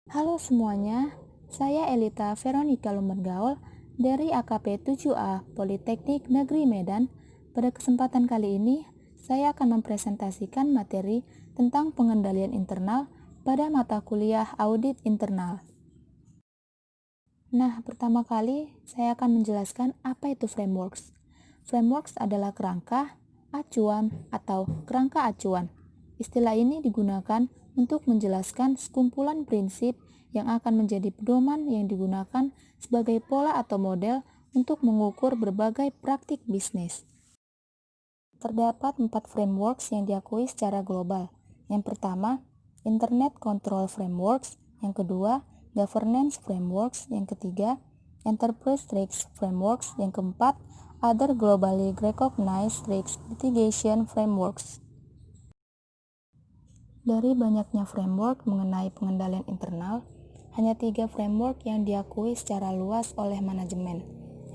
Halo semuanya, saya Elita Veronica Lumbergaul dari AKP 7A Politeknik Negeri Medan. Pada kesempatan kali ini, saya akan mempresentasikan materi tentang pengendalian internal pada mata kuliah audit internal. Nah, pertama kali saya akan menjelaskan apa itu frameworks. Frameworks adalah kerangka, acuan, atau kerangka acuan. Istilah ini digunakan untuk menjelaskan sekumpulan prinsip yang akan menjadi pedoman yang digunakan sebagai pola atau model untuk mengukur berbagai praktik bisnis. Terdapat 4 frameworks yang diakui secara global. Yang pertama, Internet Control Frameworks. Yang kedua, Governance Frameworks. Yang ketiga, Enterprise Risk Frameworks. Yang keempat, Other Globally Recognized Risk Mitigation Frameworks. Dari banyaknya framework mengenai pengendalian internal, hanya 3 framework yang diakui secara luas oleh manajemen.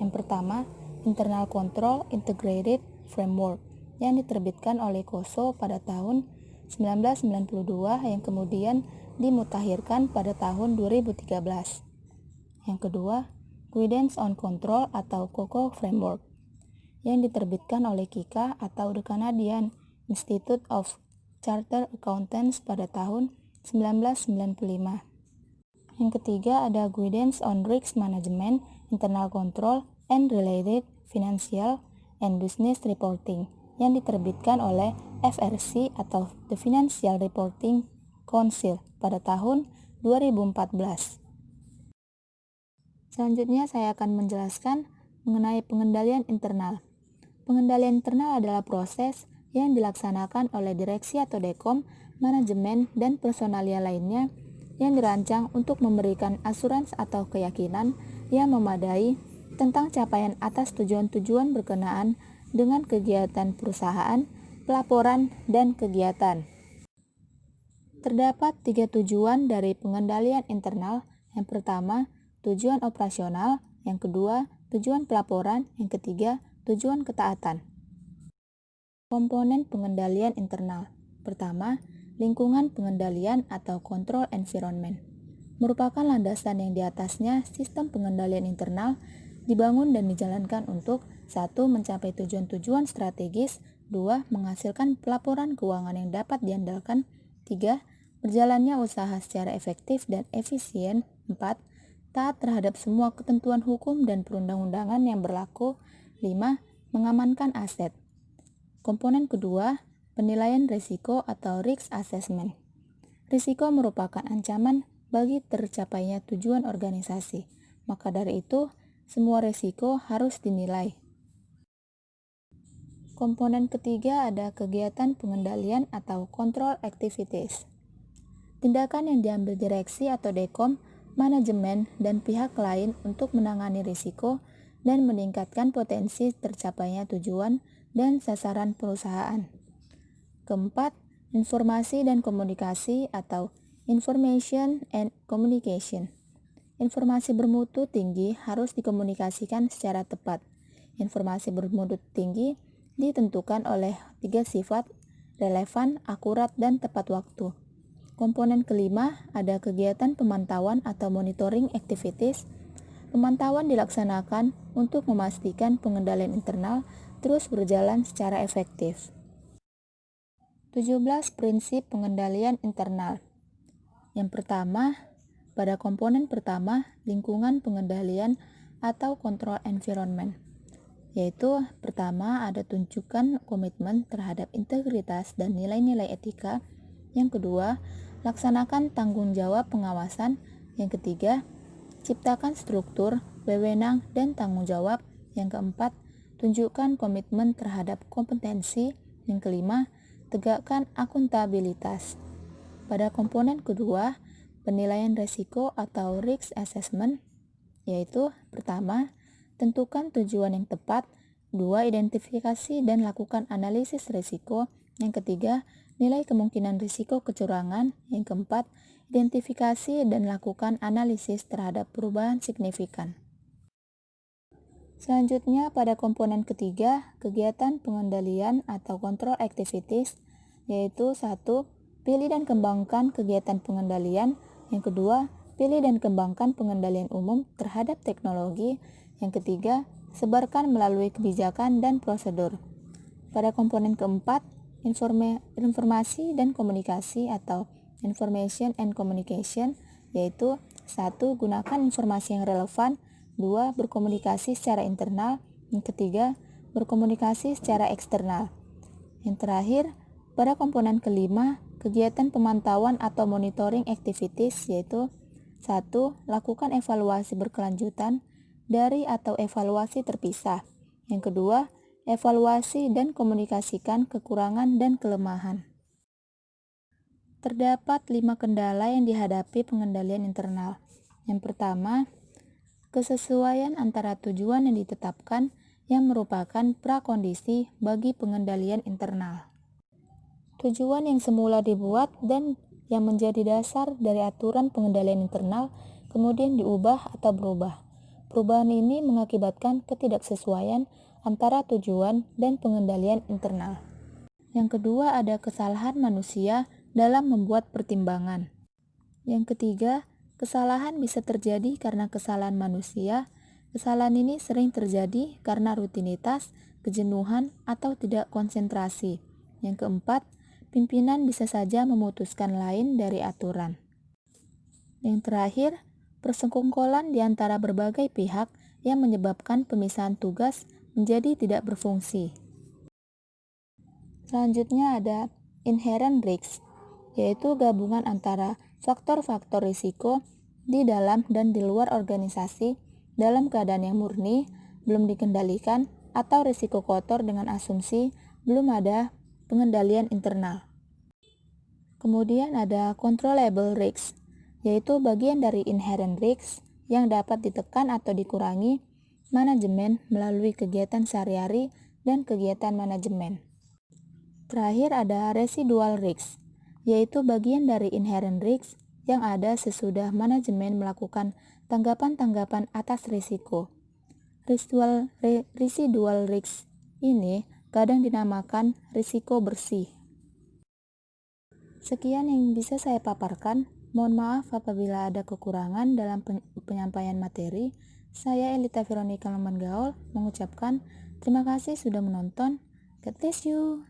Yang pertama, Internal Control Integrated Framework yang diterbitkan oleh KOSO pada tahun 1992 yang kemudian dimutakhirkan pada tahun 2013. Yang kedua, Guidance on Control atau COCO Framework yang diterbitkan oleh KICA atau The Canadian Institute of Chartered Accountants pada tahun 1995. Yang ketiga ada Guidance on Risk Management, Internal Control, and Related Financial and Business Reporting yang diterbitkan oleh FRC atau The Financial Reporting Council pada tahun 2014. Selanjutnya saya akan menjelaskan mengenai pengendalian internal. Pengendalian internal adalah proses yang dilaksanakan oleh direksi atau dekom, manajemen, dan personalia lainnya yang dirancang untuk memberikan asuransi atau keyakinan yang memadai tentang capaian atas tujuan-tujuan berkenaan dengan kegiatan perusahaan, pelaporan, dan kegiatan. Terdapat 3 tujuan dari pengendalian internal. Yang pertama, tujuan operasional. Yang kedua, tujuan pelaporan. Yang ketiga, tujuan ketaatan. Komponen pengendalian internal. Pertama, lingkungan pengendalian atau control environment. Merupakan landasan yang di atasnya sistem pengendalian internal dibangun dan dijalankan untuk 1. Mencapai tujuan-tujuan strategis, 2. Menghasilkan pelaporan keuangan yang dapat diandalkan, 3. Berjalannya usaha secara efektif dan efisien, 4. Taat terhadap semua ketentuan hukum dan perundang-undangan yang berlaku, 5. Mengamankan aset. Komponen kedua, penilaian risiko atau risk assessment. Risiko merupakan ancaman bagi tercapainya tujuan organisasi. Maka dari itu, semua risiko harus dinilai. Komponen ketiga ada kegiatan pengendalian atau control activities. Tindakan yang diambil direksi atau dekom, manajemen, dan pihak lain untuk menangani risiko dan meningkatkan potensi tercapainya tujuan dan sasaran perusahaan. Keempat, informasi dan komunikasi atau information and communication. Informasi bermutu tinggi harus dikomunikasikan secara tepat. Informasi bermutu tinggi ditentukan oleh 3 sifat: relevan, akurat, dan tepat waktu. Komponen kelima ada kegiatan pemantauan atau monitoring activities. Pemantauan dilaksanakan untuk memastikan pengendalian internal terus berjalan secara efektif. 17 prinsip pengendalian internal. Yang pertama, pada komponen pertama, lingkungan pengendalian atau control environment, yaitu pertama ada tunjukkan komitmen terhadap integritas dan nilai-nilai etika. Yang kedua, laksanakan tanggung jawab pengawasan. Yang ketiga, ciptakan struktur, wewenang, dan tanggung jawab. Yang keempat, tunjukkan komitmen terhadap kompetensi. Yang kelima, tegakkan akuntabilitas. Pada komponen kedua, penilaian risiko atau risk assessment, yaitu pertama, tentukan tujuan yang tepat. 2. Identifikasi dan lakukan analisis risiko. Yang ketiga, nilai kemungkinan risiko kecurangan. Yang keempat, identifikasi dan lakukan analisis terhadap perubahan signifikan. Selanjutnya pada komponen ketiga, kegiatan pengendalian atau control activities, yaitu 1. Pilih dan kembangkan kegiatan pengendalian. Yang kedua, pilih dan kembangkan pengendalian umum terhadap teknologi. Yang ketiga, sebarkan melalui kebijakan dan prosedur. Pada komponen keempat, informasi dan komunikasi atau information and communication, yaitu 1. Gunakan informasi yang relevan. 2. Berkomunikasi secara internal. Yang ketiga, berkomunikasi secara eksternal. Yang terakhir, pada komponen kelima, kegiatan pemantauan atau monitoring activities, yaitu 1. Lakukan evaluasi berkelanjutan dari atau evaluasi terpisah. Yang kedua, evaluasi dan komunikasikan kekurangan dan kelemahan. Terdapat 5 kendala yang dihadapi pengendalian internal. Yang pertama, kesesuaian antara tujuan yang ditetapkan yang merupakan prakondisi bagi pengendalian internal. Tujuan yang semula dibuat dan yang menjadi dasar dari aturan pengendalian internal kemudian diubah atau berubah. Perubahan ini mengakibatkan ketidaksesuaian antara tujuan dan pengendalian internal. Yang kedua, ada kesalahan manusia dalam membuat pertimbangan. Yang ketiga, kesalahan bisa terjadi karena kesalahan manusia. Kesalahan ini sering terjadi karena rutinitas, kejenuhan, atau tidak konsentrasi. Yang keempat, pimpinan bisa saja memutuskan lain dari aturan. Yang terakhir, persekongkolan di antara berbagai pihak yang menyebabkan pemisahan tugas menjadi tidak berfungsi. Selanjutnya ada inherent risk, yaitu gabungan antara faktor-faktor risiko di dalam dan di luar organisasi dalam keadaan yang murni, belum dikendalikan, atau risiko kotor dengan asumsi belum ada pengendalian internal. Kemudian ada controllable risk, yaitu bagian dari inherent risk yang dapat ditekan atau dikurangi manajemen melalui kegiatan sehari-hari dan kegiatan manajemen. Terakhir ada residual risk, yaitu bagian dari inherent risk yang ada sesudah manajemen melakukan tanggapan-tanggapan atas risiko. Residual risk ini kadang dinamakan risiko bersih. Sekian yang bisa saya paparkan. Mohon maaf apabila ada kekurangan dalam penyampaian materi. Saya Elita Veronica Lemban Gaul mengucapkan terima kasih sudah menonton. God bless you.